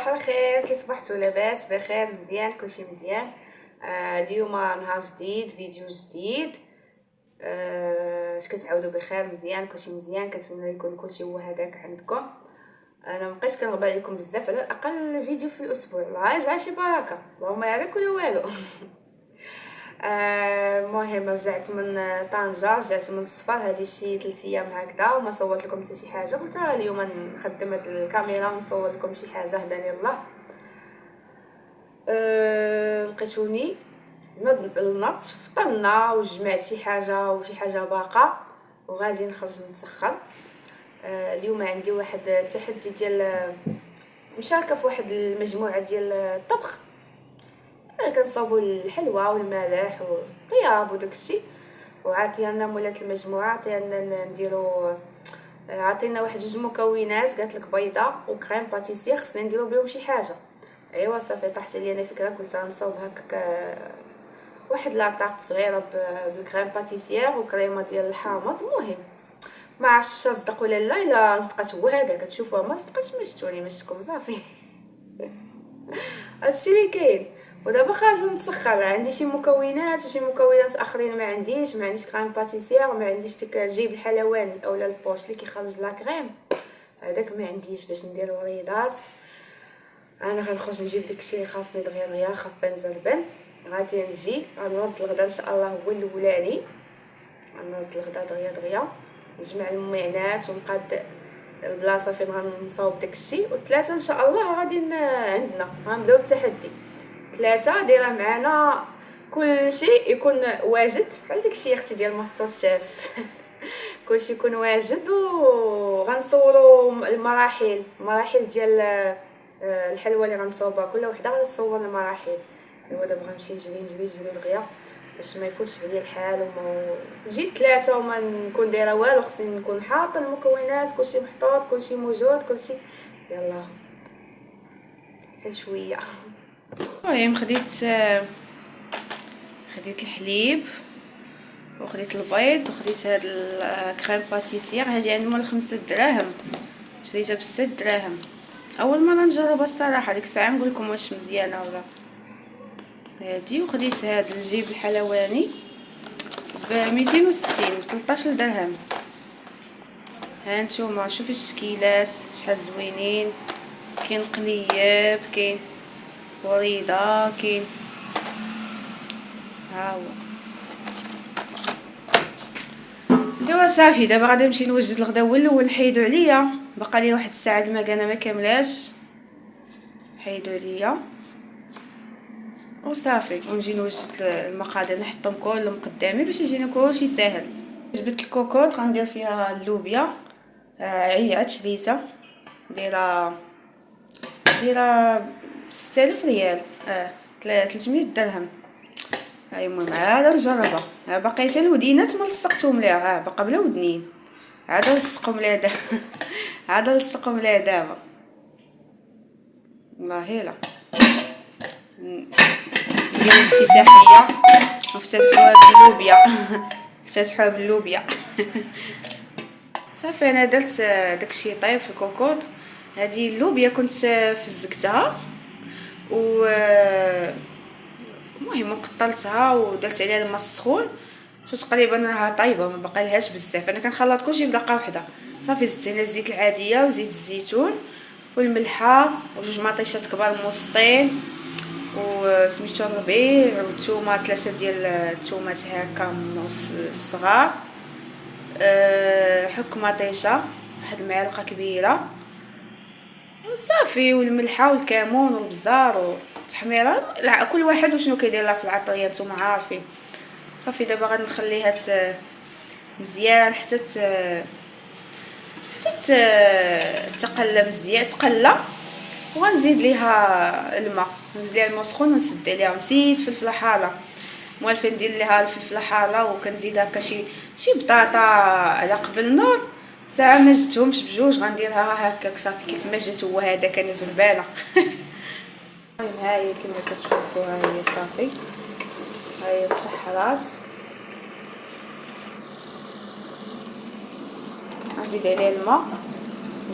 صباح الخير، كي صبحتوا لاباس بخير مزيان كلشي مزيان. اليوم نهار جديد، فيديو جديد. اش كتعاودوا بخير مزيان كلشي مزيان، كنتمنى يكون كلشي هو هذاك عندكم. انا مابقيتش كنغبى عليكم بزاف، على الاقل فيديو في الاسبوع، الله يجعل شي بركه، اللهم يعلك ولا والو. المهم رجعت من طنجة، رجعت من السفر هادي شي 3 ايام هكذا، وما صورت لكم حتى شي حاجه. قلت اليوم نخدم هاد الكاميرا ونصور لكم شي حاجه هداني الله. لقيتوني نض فطرنا وجمعت شي حاجه وشي حاجه باقا وغادي نخرج نتسخر. اليوم عندي واحد التحدي ديال مشاركه في واحد المجموعه ديال الطبخ. كنصاوبوا الحلوى والمالح والطياب وداكشي، وعطينا مولات المجموعه عطينا نديرو، عطينا واحد 2 مكونات، قالت لك بيضه وكريم باتيسير خصنا نديرو بهم شي حاجه. ايوا صافي طاحت لي انا فكره، قلت غنصاوب هكاك واحد لاطاق صغيره بالكريم باتيسير وكريمه ديال الحامض. المهم ما عرفتش صدق ولا لا، الا صدقت هو هذا كتشوفوه، ما صدقتش ما شفتوني ما شفتكم صافي. هادشي اللي كاين. ودابا خارجه نسخر، عندي شي مكونات وشي مكونات اخرين ما عنديش كريم باتيسير، ما عنديش ديك الجيب الحلواني اولا البوش اللي كيخرج لا كريم، هذاك ما عنديش باش ندير وريضات. انا غنخرج نجيب داكشي اللي خاصني دغيا خفان زربان. غادي نجي غنوض الغدا ان شاء الله هو الاولاني، غنوض الغدا دغيا نجمع المعينات ونقاد البلاصه فين غنصاوب داكشي. وثلاثه ان شاء الله غادي عندنا غنبداو التحدي. 3 دايره معنا كل شيء يكون واجد، بحال داكشي اختي ديال ماستر شيف. كلشي يكون واجد، وغنصوروا المراحل ديال الحلوى اللي غنصاوبها، كل وحده غتصور المراحل. ايوا دابا غنمشي نجري دغيا باش ما يفوتش عليا الحال، وما جيت 3 وما نكون دايره والو. خصني نكون حاطه المكونات، كلشي محطوط، كلشي موجود، كلشي. يلا حتى شويه. المهم خديت الحليب وخديت البيض وخديت هاد الكريم باتيسير. هادي عندي مول 5 دراهم، شريتها ب6 دراهم. اول مره نجربها الصراحه، ديك الساعه نقول لكم واش مزيانه ولا. هادي وخديت هاد الجيب الحلواني ب 260 13 درهم. ها نتوما شوفوا الشكيلات شحال زوينين، كاين قلياب، كاين وريضه، كاين ها هو. ايوا صافي دابا غادي نمشي نوجد الغدا هو الاول. نحيدو عليا بقى لي واحد الساعه المكانه ما كاملاش، حيدوا عليا وصافي. ونجي نوجد المقادير نحطهم كلهم قدامي باش يجينا كلشي ساهل. جبت الكوكوط غندير فيها اللوبيا، هي عاد شريتها دايره 6000 ريال، 300 درهم. هاي المهم عاد نجربها. باقي حتى الودينات ما لصقتهم ليها، باقا بلا ودنين، عاد نلصقهم ليها دابا. عاد نلصقهم ليها دابا والله. لا ندير الافتتاحيه نفتتحوها باللوبيا. نفتتحوها باللوبيا. صافي انا درت داكشي طيب في الكوكوط. هذه اللوبيا كنت فزقتها و المهم قطلتها ودرت عليها الماء السخون، شوف تقريبا راها طايبه، ما باقي لهاش بزاف. انا كنخلط كلشي بدقه واحده. صافي زدت هنا الزيت العاديه وزيت الزيتون والملحه وجوج مطيشات كبار موسطين وسميتو الربيع والثومه، 3 ديال الثومات هكا الصغار، حك مطيشه واحد المعلقه كبيره صافي، والملحه والكمون والبزار والتحميره. كل واحد وشنو كيدير لها في العطريه نتوما عارفين. صافي دابا غادي نخليها مزيان حتى تقلى مزيان، تقلى. وغنزيد ليها الماء، نزيد ليها الماء سخون ونسد عليها. نسيت فلفله حاره، موالفه ندير ليها الفلفله حاره. وكنزيد هكا شي بطاطا على قبل النور، ساعه ما جتهمش بجوج غنديرها هكاك صافي. كيف ما جات هو هذاك انا زربانه. ها هي كما كتشوفوا، ها هي صافي، ها هي تشحرات. نزيد عليها الماء،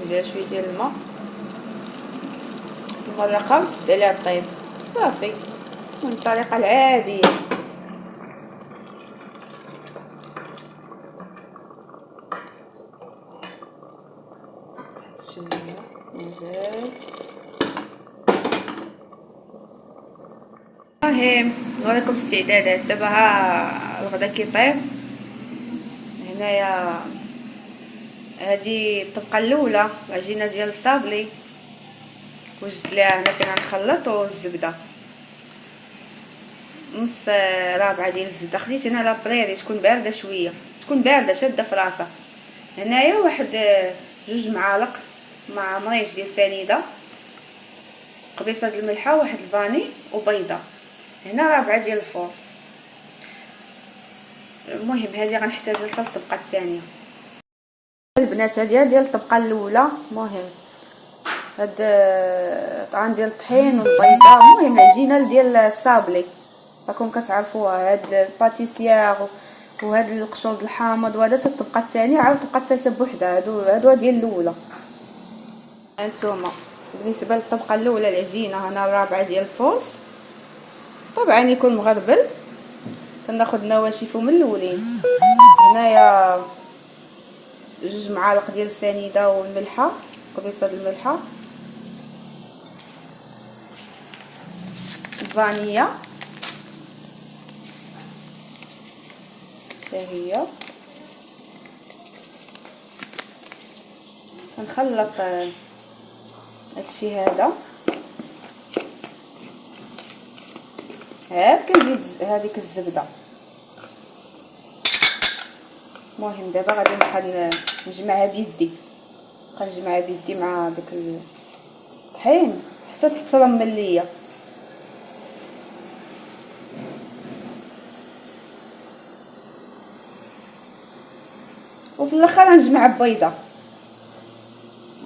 ندير شويه ديال الماء مرقه وسد عليها طيب صافي، من الطريقه العاديه. شويه مازال. المهم نوريكم الاستعدادات. دابا ها الغدا كيطيب. هنايا هذه الطبقه الاولى، العجينه ديال الصابلي، وجدت ليها هنا فين غنخلط والزبده، نص رابعه ديال الزبده. خديت هنا لابريري تكون بارده شويه، تكون بارده شاده في راسها. هنايا واحد 2 معالق مع مريج ديال سنيده، قبيصه د الملحه، واحد الفاني وبيضه. هنا 4 ديال الفورص. المهم هذه غنحتاجها حتى الطبقه الثانيه. البنات هذه ديال الطبقه الاولى. المهم هاد طعام ديال الطحين والبيضه. المهم العجينه ديال الصابلي راكم كتعرفوها، هاد الباتيسيير وهاد القشور الحامض، وهذا الطبقه الثانيه. عاود الطبقه الثالثه بوحدها. هادو ديال الاولى. هانتوما بالنسبه للطبقه الاولى العجينه هنا 4 ديال الفورص، طبعا يكون مغربل. كناخذ نواشفو من الاولين. هنايا 2 معالق ديال السنيده والملحه، قبيصه الملحه، الفانيلا حتى هي. كنخلط هادشي هذا. عاد كنزيد هذيك الزبده. المهم دابا غادي نبقى نجمعها بيدي، كنجمعها بيدي مع داك الطحين حتى ترمل ليا. وفي الاخر نجمع بيضه،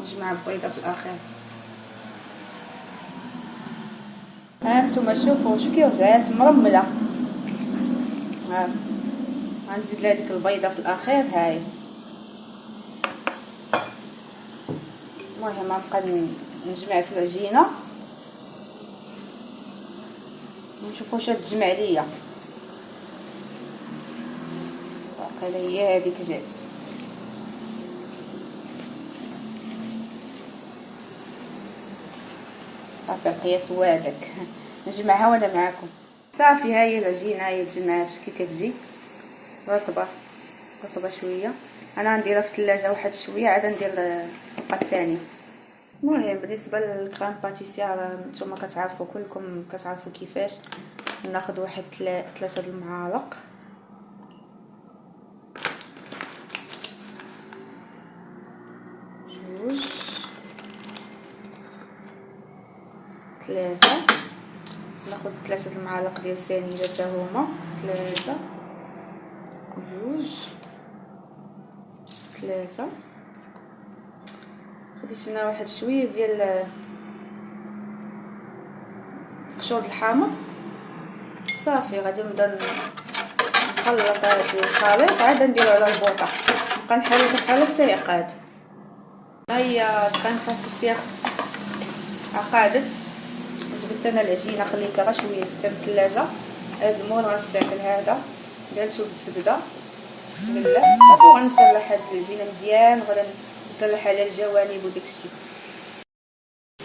نجمع بيضه في الاخر. هانتوما شوفوا شو كي رجعات مرمله. ها غنزيد لها ديك البيضه في الاخر. هاي المهم غنبقى نجمع في العجينه ونشوفوا واش تجمع ليا. واقيلا هي هذيك جات. صافي القياس هو هذاك. نجمعها وانا معاكم. صافي ها هي العجينه، هي تجمعات كي كتجي رطبه شويه. انا نديرها في الثلاجه واحد شويه عاد ندير الطبقه الثانيه. المهم بالنسبه للكريم باتيسير نتوما كتعرفوا كلكم كتعرفوا كيفاش. ناخذ واحد 3 المعالق. جوج 3. ناخذ 3 المعالق ديال السنيده حتى هما 3 جوج 3. خديت هنا واحد شويه ديال قشور الحامض. صافي غادي نبدا نخلط هذا الخليط عاد نديرو على البوطه. نبقى نحرك حتى يقاد. ها هي الكريم باتيسير عقادت. جبت انا العجينه خليتها غير شويه حتى في الثلاجه. هذا المول غنساكل هذا درتو بالزبده بسم الله. صافي غنصلح هاد العجينه مزيان وغادي نصلح على الجوانب وداكشي.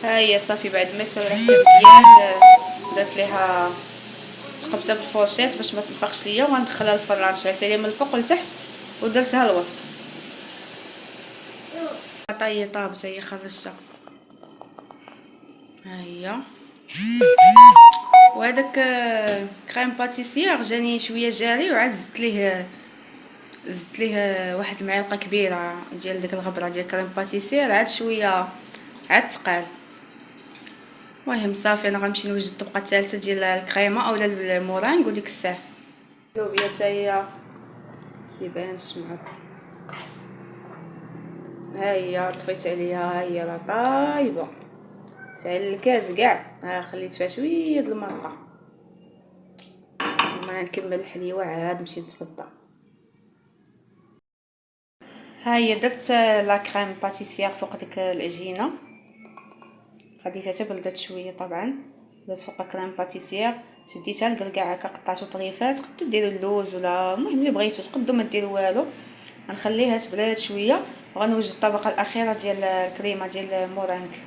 ها هي صافي بعد ما سرحتها مزيان درت ليها قبتها بالفورشيط باش ما تنفخش ليا، وغندخلها للفران. شعلتها ليا من الفوق لتحت ودرتها الوسط. طاهيه طابت هي خرجتها. ها هي. وهذاك كريم باتيسير جاني شويه جاري، وعاد زدت ليه واحد المعلقه كبيره ديال ديك الغبره ديال كريم باتيسير، عاد شويه عاد تقال. المهم صافي انا غنمشي نوجد الطبقه الثالثه ديال الكريمه اولا المورانغ وديك الساعه. اللوبيا حتى هي كيبان الشمع. ها هي طفيت عليها، ها هي راه طايبه تاع الكاس كاع. ها خليت فيها شويه د المرقه. ما نكمل الحليوه عاد نمشي نتغدى. ها هي درت لا كريم باتيسير فوق ديك العجينه. خديتها حتى بردات شويه. طبعا درت فوقها كريم باتيسير، شديتها الكلكاع هكا قطعتو طريفات. تقدروا ديروا اللوز ولا المهم اللي بغيتو، تقدروا ما ديروا والو. غنخليها تبرد شويه وغنوجد الطبقه الاخيره ديال الكريمه ديال المورانك.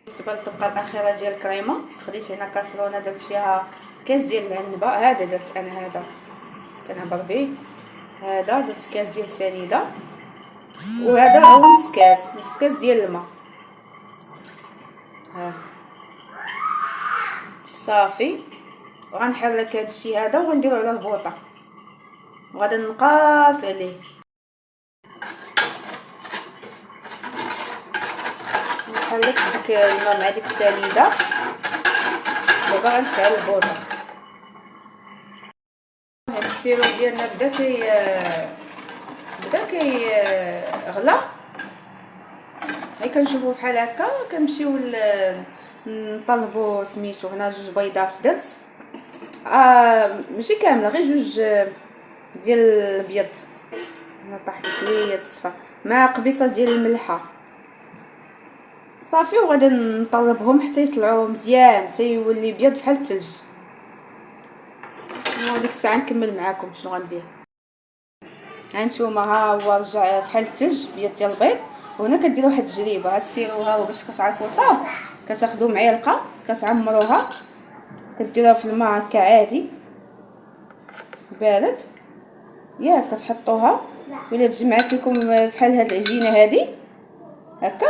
بالنسبه للطبقه الاخيره ديال الكريمه، خديت هنا كاسرونه درت فيها كاس ديال العنبه. هذا درت انا، هذا كنعبر به. هذا درت كاس ديال السنيده، وهذا هو نص كاس ديال الماء. ها صافي. وغنحرك هذا الشيء هذا وغنديرو على البوطه وغادي نقاص عليه. نحرك ديك الماء مع ديك السنيده. دابا غنشعل البوطه. هاد السيرو ديالنا بدا غلا. هاي كنشوفو بحال هكا. كنمشيو نطلبو سميتو. هنا 2 بيضات درت، ماشي كامله، غير 2 ديال البيض. انا طاحت شويه الصفا مع قبيصه ديال الملحه. صافي. وغادي نطلبهم حتى يطلعوا مزيان، حتى يولي بيض بحال الثلج. وديك الساعه نكمل معاكم شنو غندير. هانتوما ها هو رجع بحال الثلج بيض ديال البيض. وهنا كديروا واحد التجربه. ها السيرو ها هو باش كتعرفوا الطاب. كتاخذوا معلقه كتعمروها، كديروها في الماء هكا عادي بارد ياك. كتحطوها ولا تجمعات لكم بحال هاد العجينه هادي هكا،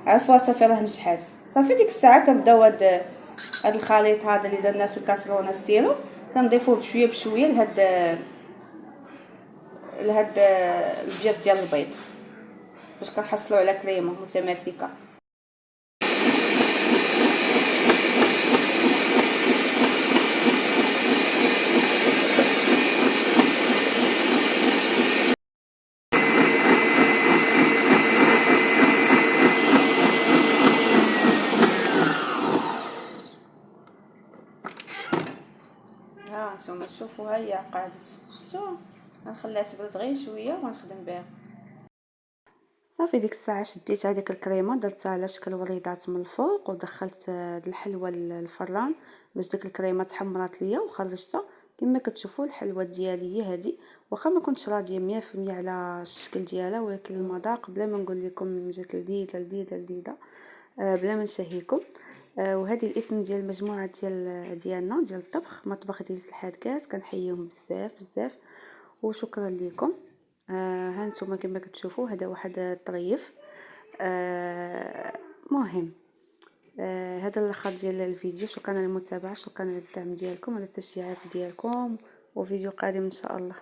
عرفوها صافي راه نجحات. صافي ديك الساعه كنبداو هاد الخليط هذا اللي درنا في الكاسرونه ستيلو، كنضيفوه بشويه بشويه لهاد البيض ديال البيض باش كنحصلوا على كريمه متماسكه. ها نتوما شوفوا، ها هي قادت. شفتوا؟ غنخليها تبرد غير شويه وغنخدم بها. صافي ديك الساعه شديت هذيك الكريمه درتها على شكل وريضات من الفوق، ودخلت الحلوه للفران باش ديك الكريمه تحمرات ليا وخرجتها. كما كتشوفوا الحلوه ديالي هي هذه. واخا ما كنتش راضيه 100% على الشكل ديالها، ولكن المذاق بلا ما نقول لكم جات لذيذه لذيذه لذيذه بلا ما نشهيكم. وهذه الاسم ديال المجموعه ديالنا ديال الطبخ، مطبخ ديال الحادكات. كنحييهم بزاف بزاف وشكرا لكم. ها نتوما كما كتشوفوا هذا واحد الطريف. مهم. هذا الاخر ديال الفيديو. شكرا للمتابعه، شكرا للدعم ديالكم وللتشجيعات ديالكم، وفيديو قادم ان شاء الله.